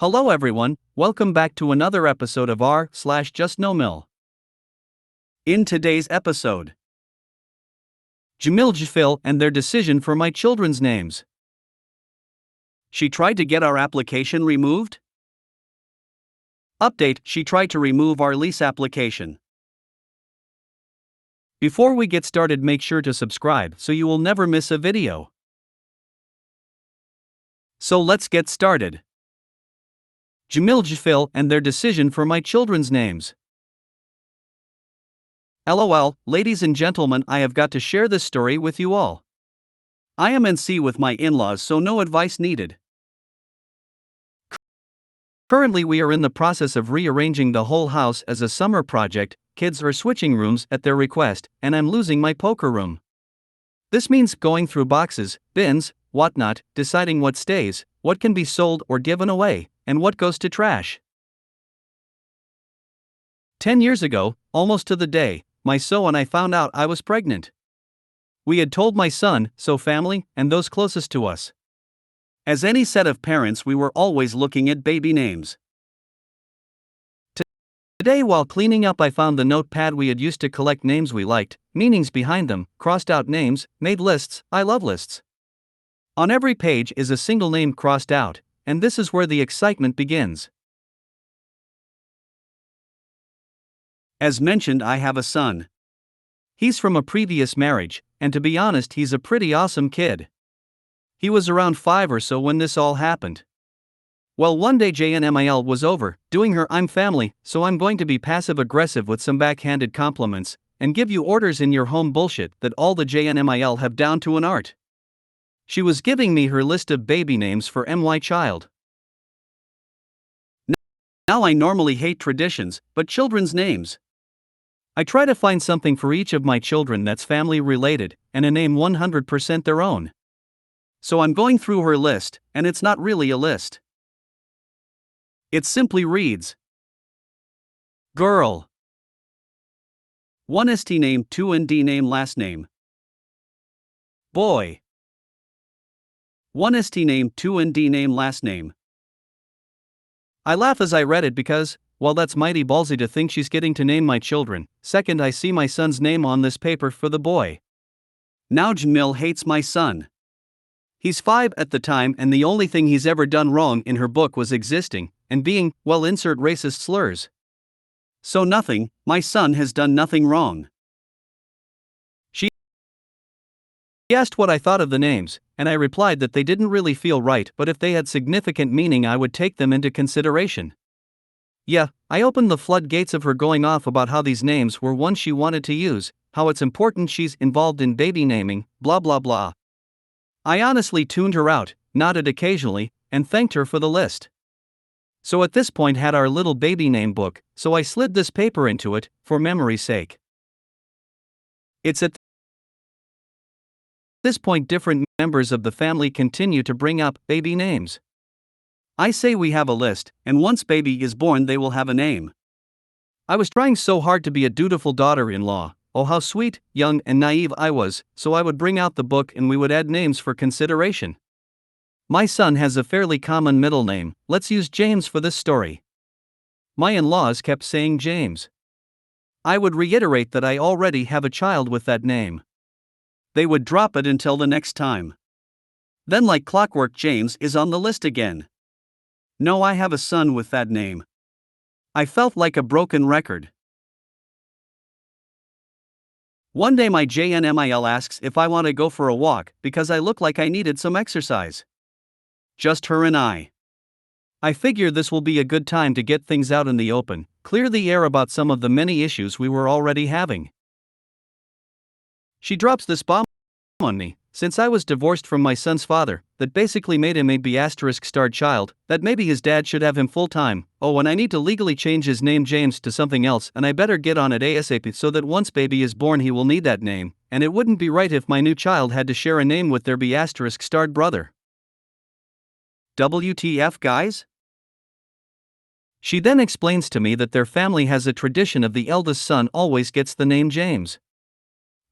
Hello everyone, welcome back to another episode of r/JustNoMil. In today's episode, JNMIL JNFIL and their decision for my children's names. She tried to get our application removed? Update: she tried to remove our lease application. Before we get started, make sure to subscribe so you will never miss a video. So let's get started. JNMIL JNFIL and their decision for my children's names. LOL, ladies and gentlemen, I have got to share this story with you all. I am NC with my in-laws, so no advice needed. Currently we are in the process of rearranging the whole house as a summer project. Kids are switching rooms at their request, and I'm losing my poker room. This means going through boxes, bins, whatnot, deciding what stays, what can be sold or given away, and what goes to trash. 10 years ago, almost to the day, my so and I found out I was pregnant. We had told my son, so family, and those closest to us. As any set of parents, we were always looking at baby names. Today, while cleaning up, I found the notepad we had used to collect names we liked, meanings behind them, crossed out names, made lists, I love lists. On every page is a single name crossed out, and this is where the excitement begins. As mentioned, I have a son. He's from a previous marriage, and to be honest, he's a pretty awesome kid. He was around 5 or so when this all happened. Well, one day JNMIL was over, doing her I'm family, so I'm going to be passive-aggressive with some backhanded compliments, and give you orders in your home bullshit that all the JNMIL have down to an art. She was giving me her list of baby names for my child. Now I normally hate traditions, but children's names. I try to find something for each of my children that's family related, and a name 100% their own. So I'm going through her list, and it's not really a list. It simply reads: Girl. 1 ST name, 2 ND name, last name. Boy. 1 ST name, 2 ND name, last name. I laugh as I read it because, well, that's mighty ballsy to think she's getting to name my children. Second, I see my son's name on this paper for the boy. Now JNMIL hates my son. He's 5 at the time, and the only thing he's ever done wrong in her book was existing, and being, well, insert racist slurs. So nothing, my son has done nothing wrong. She asked what I thought of the names, and I replied that they didn't really feel right, but if they had significant meaning I would take them into consideration. Yeah, I opened the floodgates of her going off about how these names were ones she wanted to use, how it's important she's involved in baby naming, blah blah blah. I honestly tuned her out, nodded occasionally, and thanked her for the list. So at this point had our little baby name book, so I slid this paper into it, for memory's sake. It's at this point different members of the family continue to bring up baby names. I say we have a list, and once baby is born they will have a name. I was trying so hard to be a dutiful daughter-in-law, oh how sweet, young and naive I was, so I would bring out the book and we would add names for consideration. My son has a fairly common middle name, let's use James for this story. My in-laws kept saying James. I would reiterate that I already have a child with that name. They would drop it until the next time. Then like clockwork James is on the list again. No, I have a son with that name. I felt like a broken record. One day my JNMIL asks if I want to go for a walk because I look like I needed some exercise. Just her and I. I figure this will be a good time to get things out in the open, clear the air about some of the many issues we were already having. She drops this bomb on me, since I was divorced from my son's father, that basically made him a B****starred child, that maybe his dad should have him full time. Oh, and I need to legally change his name James to something else, and I better get on it ASAP so that once baby is born he will need that name, and it wouldn't be right if my new child had to share a name with their B****starred brother. WTF, guys? She then explains to me that their family has a tradition of the eldest son always gets the name James.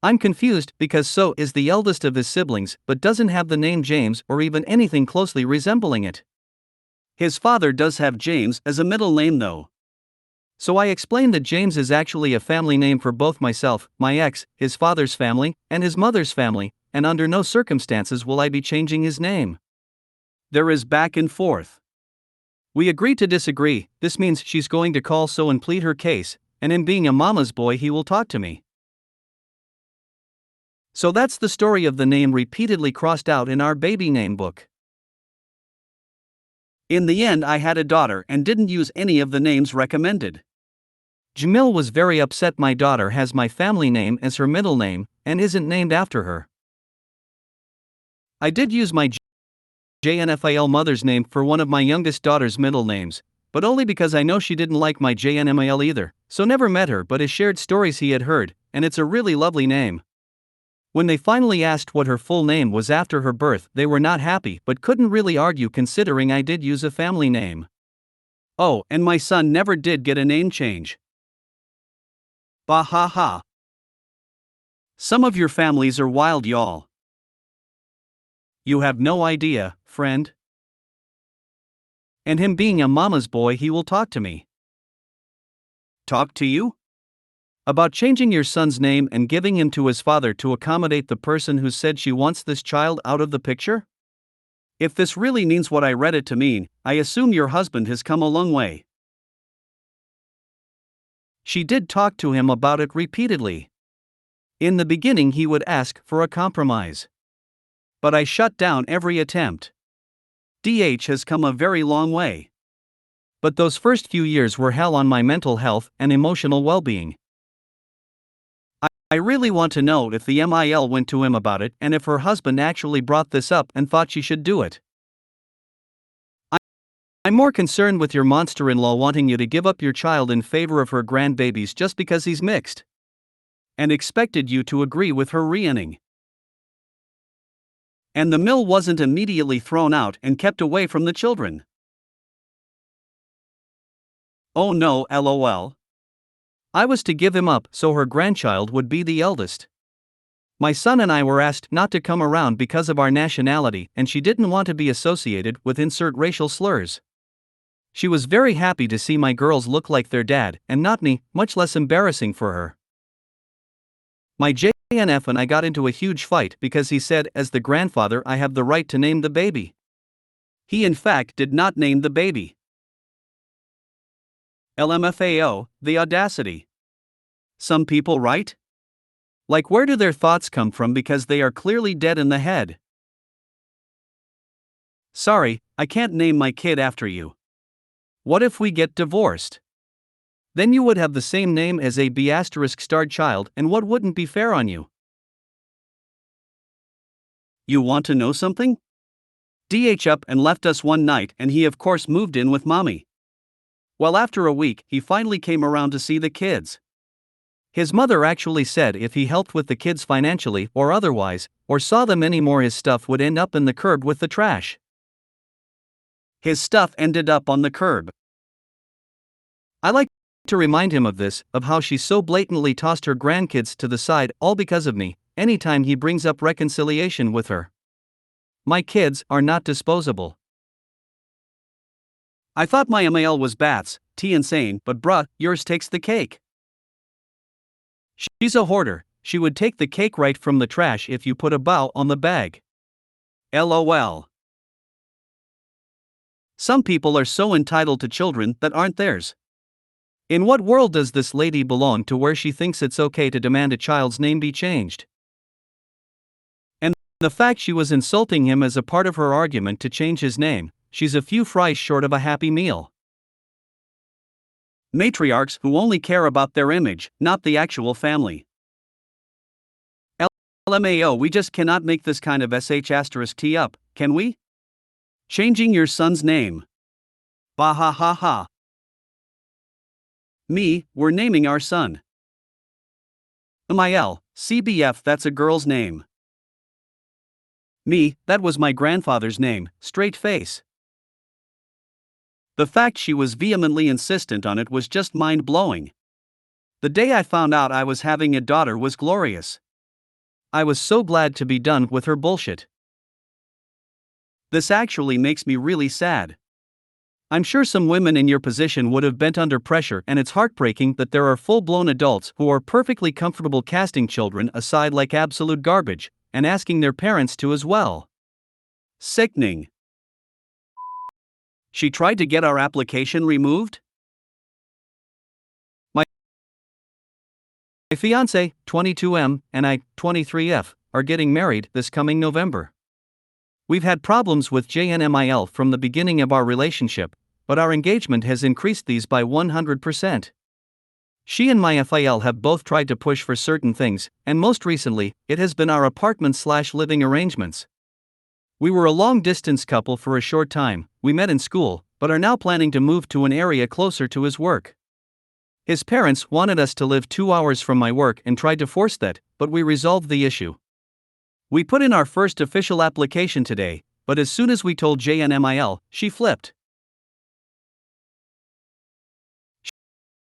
I'm confused because so is the eldest of his siblings but doesn't have the name James or even anything closely resembling it. His father does have James as a middle name though. So I explained that James is actually a family name for both myself, my ex, his father's family, and his mother's family, and under no circumstances will I be changing his name. There is back and forth. We agree to disagree. This means she's going to call so and plead her case, and him being a mama's boy, he will talk to me. So that's the story of the name repeatedly crossed out in our baby name book. In the end, I had a daughter and didn't use any of the names recommended. Jamil was very upset my daughter has my family name as her middle name and isn't named after her. I did use my JNFIL mother's name for one of my youngest daughter's middle names, but only because I know she didn't like my JNMIL either, so never met her but has shared stories he had heard, and it's a really lovely name. When they finally asked what her full name was after her birth, they were not happy but couldn't really argue considering I did use a family name. Oh, and my son never did get a name change. Bah ha ha. Some of your families are wild, y'all. You have no idea, friend. And him being a mama's boy, he will talk to me. Talk to you? About changing your son's name and giving him to his father to accommodate the person who said she wants this child out of the picture? If this really means what I read it to mean, I assume your husband has come a long way. She did talk to him about it repeatedly. In the beginning, he would ask for a compromise. But I shut down every attempt. DH has come a very long way. But those first few years were hell on my mental health and emotional well-being. I really want to know if the MIL went to him about it and if her husband actually brought this up and thought she should do it. I'm more concerned with your monster-in-law wanting you to give up your child in favor of her grandbabies just because he's mixed. And expected you to agree with her reasoning. And the mill wasn't immediately thrown out and kept away from the children. Oh no, lol. I was to give him up so her grandchild would be the eldest. My son and I were asked not to come around because of our nationality and she didn't want to be associated with insert racial slurs. She was very happy to see my girls look like their dad and not me, much less embarrassing for her. My JNF and I got into a huge fight because he said as the grandfather I have the right to name the baby. He in fact did not name the baby. LMFAO, the audacity. Some people, right? Like, where do their thoughts come from because they are clearly dead in the head? Sorry, I can't name my kid after you. What if we get divorced? Then you would have the same name as a B***starred child, and what wouldn't be fair on you? You want to know something? DH up and left us one night and he of course moved in with mommy. Well, after a week, he finally came around to see the kids. His mother actually said if he helped with the kids financially or otherwise, or saw them anymore, his stuff would end up in the curb with the trash. His stuff ended up on the curb. I like to remind him of this, of how she so blatantly tossed her grandkids to the side, all because of me, anytime he brings up reconciliation with her. My kids are not disposable. I thought my MIL was bats, tea insane, but bruh, yours takes the cake. She's a hoarder, she would take the cake right from the trash if you put a bow on the bag. LOL. Some people are so entitled to children that aren't theirs. In what world does this lady belong to where she thinks it's okay to demand a child's name be changed? And the fact she was insulting him as a part of her argument to change his name, she's a few fries short of a happy meal. Matriarchs who only care about their image, not the actual family. LMAO, we just cannot make this kind of sh*t up, can we? Changing your son's name. Bah ha ha ha. Me, we're naming our son. MIL, CBF, that's a girl's name. Me, that was my grandfather's name, straight face. The fact she was vehemently insistent on it was just mind-blowing. The day I found out I was having a daughter was glorious. I was so glad to be done with her bullshit. This actually makes me really sad. I'm sure some women in your position would have bent under pressure, and it's heartbreaking that there are full-blown adults who are perfectly comfortable casting children aside like absolute garbage, and asking their parents to as well. Sickening. She tried to get our application removed? My fiancé, 22M, and I, 23F, are getting married this coming November. We've had problems with JNMIL from the beginning of our relationship, but our engagement has increased these by 100%. She and my FIL have both tried to push for certain things, and most recently, it has been our apartment/living arrangements. We were a long-distance couple for a short time, we met in school, but are now planning to move to an area closer to his work. His parents wanted us to live 2 hours from my work and tried to force that, but we resolved the issue. We put in our first official application today, but as soon as we told JNMIL, she flipped.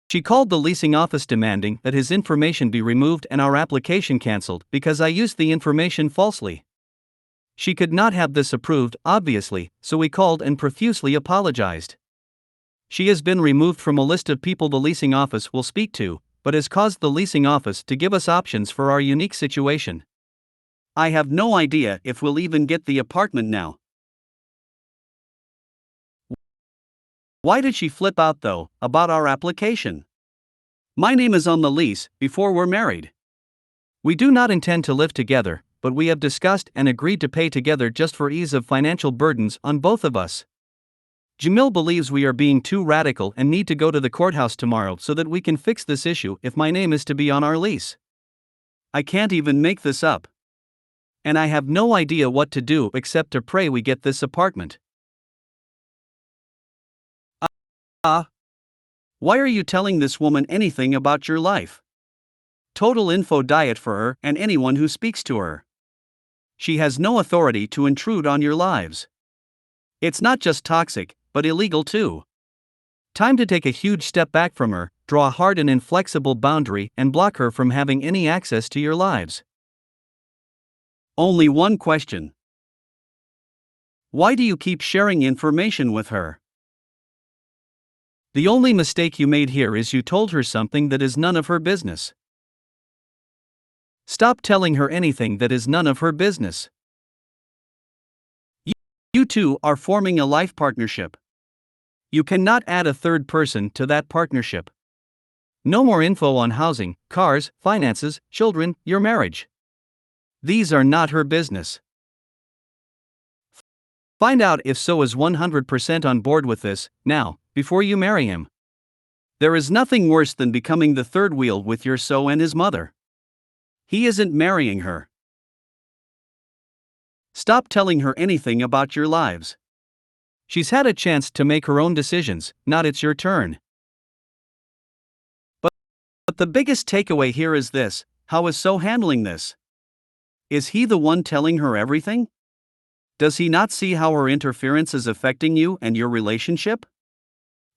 She called the leasing office demanding that his information be removed and our application cancelled because I used the information falsely. She could not have this approved, obviously, so we called and profusely apologized. She has been removed from a list of people the leasing office will speak to, but has caused the leasing office to give us options for our unique situation. I have no idea if we'll even get the apartment now. Why did she flip out though, about our application? My name is on the lease, before we're married. We do not intend to live together, but we have discussed and agreed to pay together just for ease of financial burdens on both of us. Jamil believes we are being too radical and need to go to the courthouse tomorrow so that we can fix this issue if my name is to be on our lease. I can't even make this up. And I have no idea what to do except to pray we get this apartment. Why are you telling this woman anything about your life? Total info diet for her and anyone who speaks to her. She has no authority to intrude on your lives. It's not just toxic, but illegal too. Time to take a huge step back from her, draw a hard and inflexible boundary, and block her from having any access to your lives. Only one question. Why do you keep sharing information with her? The only mistake you made here is you told her something that is none of her business. Stop telling her anything that is none of her business. You two are forming a life partnership. You cannot add a third person to that partnership. No more info on housing, cars, finances, children, your marriage. These are not her business. Find out if so is 100% on board with this, now, before you marry him. There is nothing worse than becoming the third wheel with your so and his mother. He isn't marrying her. Stop telling her anything about your lives. She's had a chance to make her own decisions, not it's your turn. But the biggest takeaway here is this: how is So handling this? Is he the one telling her everything? Does he not see how her interference is affecting you and your relationship?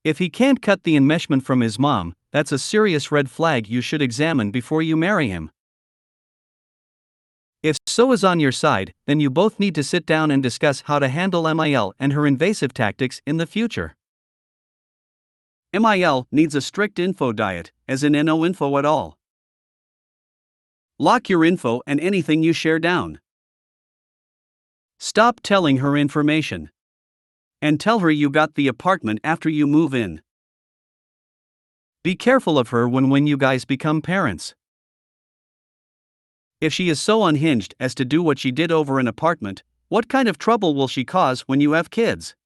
If he can't cut the enmeshment from his mom, that's a serious red flag you should examine before you marry him. If So is on your side, then you both need to sit down and discuss how to handle MIL and her invasive tactics in the future. MIL needs a strict info diet, as in no info at all. Lock your info and anything you share down. Stop telling her information. And tell her you got the apartment after you move in. Be careful of her when you guys become parents. If she is so unhinged as to do what she did over an apartment, what kind of trouble will she cause when you have kids?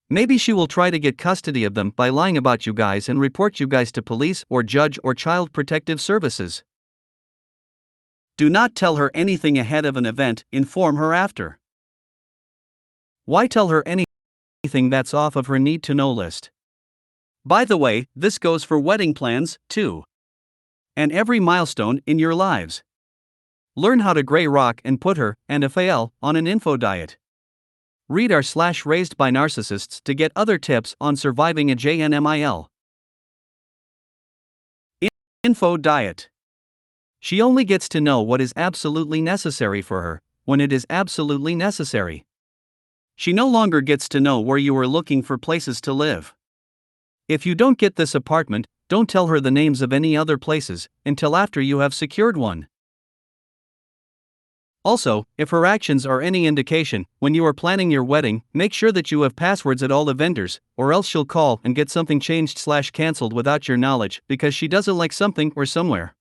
Maybe she will try to get custody of them by lying about you guys and report you guys to police or judge or child protective services. Do not tell her anything ahead of an event, inform her after. Why tell her anything that's off of her need-to-know list? By the way, this goes for wedding plans, too. And every milestone in your lives. Learn how to gray rock and put her and FAL on an info diet. Read r/Raised by Narcissists to get other tips on surviving a JNMIL. Info diet. She only gets to know what is absolutely necessary for her, when it is absolutely necessary. She no longer gets to know where you are looking for places to live. If you don't get this apartment, don't tell her the names of any other places until after you have secured one. Also, if her actions are any indication, when you are planning your wedding, make sure that you have passwords at all the vendors, or else she'll call and get something changed/cancelled without your knowledge because she doesn't like something or somewhere.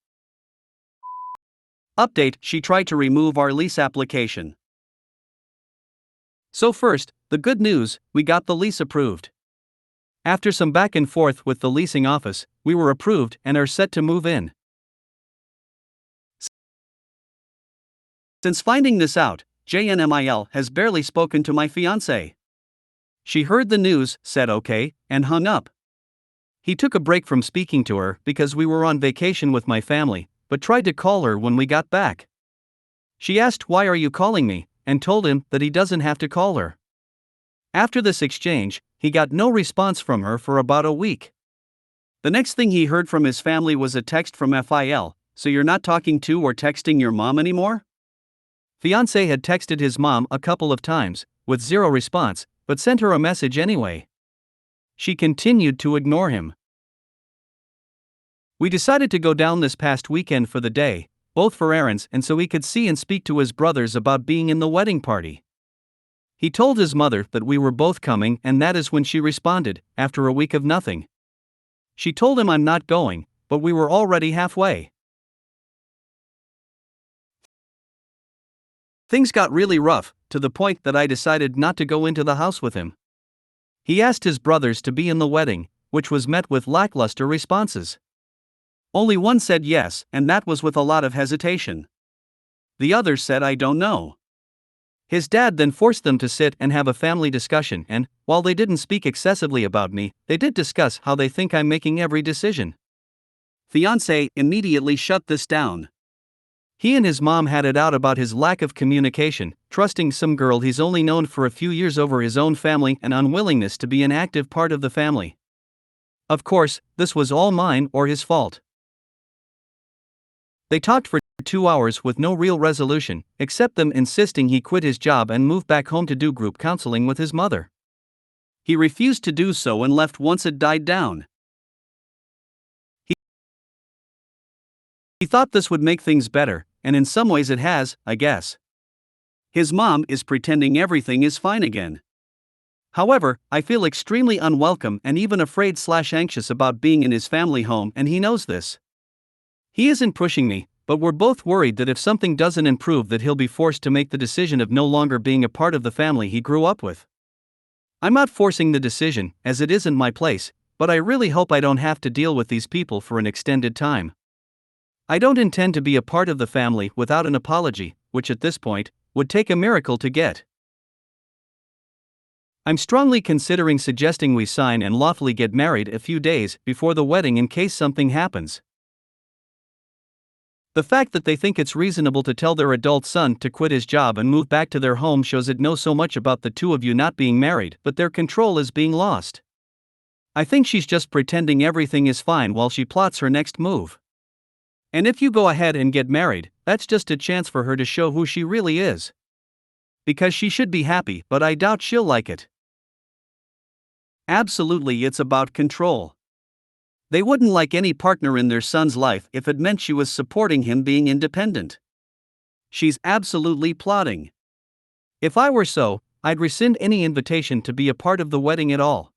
Update: she tried to remove our lease application. So first, the good news, we got the lease approved. After some back and forth with the leasing office, we were approved and are set to move in. Since finding this out, JNMIL has barely spoken to my fiancé. She heard the news, said okay, and hung up. He took a break from speaking to her because we were on vacation with my family, but tried to call her when we got back. She asked, "Why are you calling me?" and told him that he doesn't have to call her. After this exchange, he got no response from her for about a week. The next thing he heard from his family was a text from FIL, "So you're not talking to or texting your mom anymore?" Fiancé had texted his mom a couple of times, with zero response, but sent her a message anyway. She continued to ignore him. We decided to go down this past weekend for the day, both for errands and so he could see and speak to his brothers about being in the wedding party. He told his mother that we were both coming, and that is when she responded, after a week of nothing. She told him I'm not going, but we were already halfway. Things got really rough, to the point that I decided not to go into the house with him. He asked his brothers to be in the wedding, which was met with lackluster responses. Only one said yes, and that was with a lot of hesitation. The others said I don't know. His dad then forced them to sit and have a family discussion, and, while they didn't speak excessively about me, they did discuss how they think I'm making every decision. Fiancé immediately shut this down. He and his mom had it out about his lack of communication, trusting some girl he's only known for a few years over his own family, and unwillingness to be an active part of the family. Of course, this was all mine or his fault. They talked for 2 hours with no real resolution, except them insisting he quit his job and move back home to do group counseling with his mother. He refused to do so and left once it died down. He thought this would make things better, and in some ways it has, I guess. His mom is pretending everything is fine again. However, I feel extremely unwelcome and even afraid/anxious about being in his family home, and he knows this. He isn't pushing me, but we're both worried that if something doesn't improve that he'll be forced to make the decision of no longer being a part of the family he grew up with. I'm not forcing the decision, as it isn't my place, but I really hope I don't have to deal with these people for an extended time. I don't intend to be a part of the family without an apology, which at this point, would take a miracle to get. I'm strongly considering suggesting we sign and lawfully get married a few days before the wedding in case something happens. The fact that they think it's reasonable to tell their adult son to quit his job and move back to their home shows it knows so much about the two of you not being married, but their control is being lost. I think she's just pretending everything is fine while she plots her next move. And if you go ahead and get married, that's just a chance for her to show who she really is. Because she should be happy, but I doubt she'll like it. Absolutely, it's about control. They wouldn't like any partner in their son's life if it meant she was supporting him being independent. She's absolutely plotting. If I were so, I'd rescind any invitation to be a part of the wedding at all.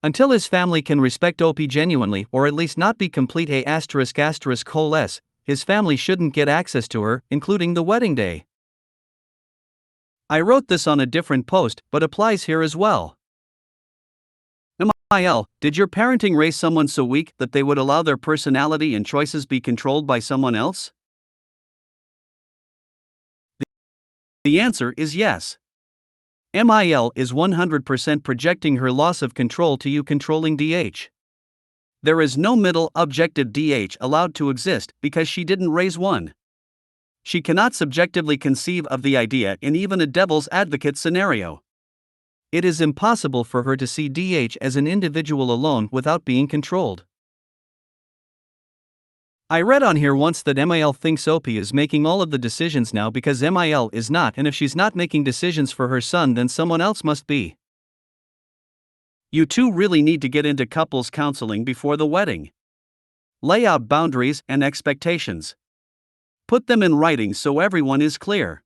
Until his family can respect OP genuinely, or at least not be complete *****, his family shouldn't get access to her, including the wedding day. I wrote this on a different post, but applies here as well. MIL, did your parenting raise someone so weak that they would allow their personality and choices be controlled by someone else? The answer is yes. MIL is 100% projecting her loss of control to you controlling DH. There is no middle objective DH allowed to exist because she didn't raise one. She cannot subjectively conceive of the idea in even a devil's advocate scenario. It is impossible for her to see DH as an individual alone without being controlled. I read on here once that MIL thinks OP is making all of the decisions now because MIL is not, and if she's not making decisions for her son, then someone else must be. You two really need to get into couples counseling before the wedding. Lay out boundaries and expectations. Put them in writing so everyone is clear.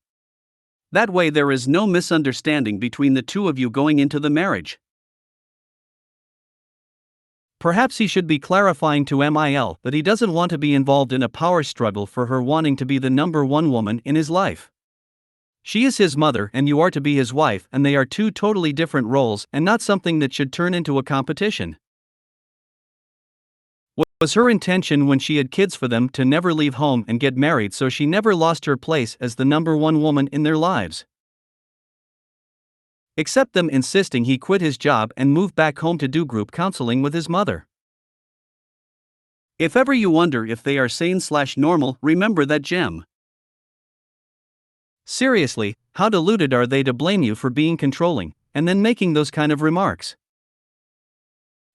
That way there is no misunderstanding between the two of you going into the marriage. Perhaps he should be clarifying to MIL that he doesn't want to be involved in a power struggle for her wanting to be the number one woman in his life. She is his mother and you are to be his wife, and they are two totally different roles and not something that should turn into a competition. Was her intention when she had kids for them to never leave home and get married so she never lost her place as the number one woman in their lives? Except them insisting he quit his job and move back home to do group counseling with his mother. If ever you wonder if they are sane/normal, remember that gem. Seriously, how deluded are they to blame you for being controlling, and then making those kind of remarks?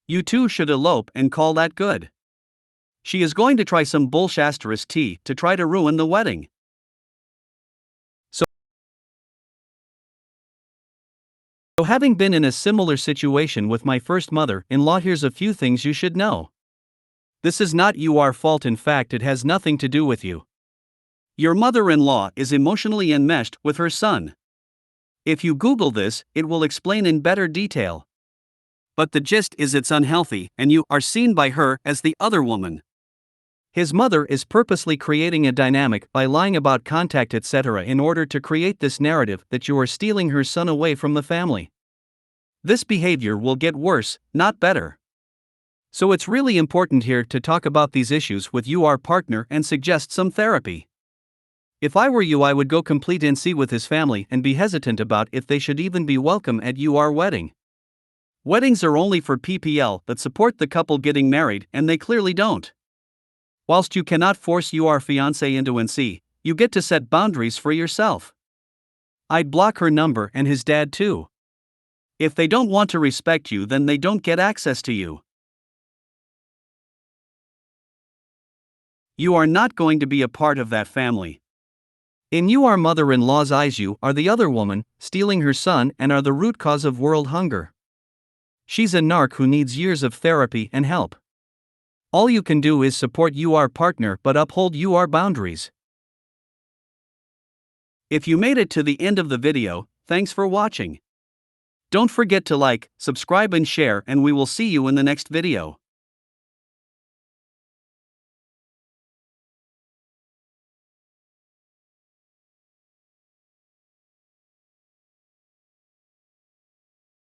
You two should elope and call that good. She is going to try some bullshit to try to ruin the wedding. So having been in a similar situation with my first mother-in-law, here's a few things you should know. This is not your fault, in fact it has nothing to do with you. Your mother-in-law is emotionally enmeshed with her son. If you Google this, it will explain in better detail. But the gist is it's unhealthy and you are seen by her as the other woman. His mother is purposely creating a dynamic by lying about contact etc. in order to create this narrative that you are stealing her son away from the family. This behavior will get worse, not better. So it's really important here to talk about these issues with your partner and suggest some therapy. If I were you, I would go complete NC with his family and be hesitant about if they should even be welcome at your wedding. Weddings are only for PPL that support the couple getting married, and they clearly don't. Whilst you cannot force your fiancé into NC, you get to set boundaries for yourself. I'd block her number and his dad too. If they don't want to respect you, then they don't get access to you. You are not going to be a part of that family. In your mother-in-law's eyes, you are the other woman, stealing her son, and are the root cause of world hunger. She's a narc who needs years of therapy and help. All you can do is support your partner but uphold your boundaries. If you made it to the end of the video, thanks for watching. Don't forget to like, subscribe and share, and we will see you in the next video.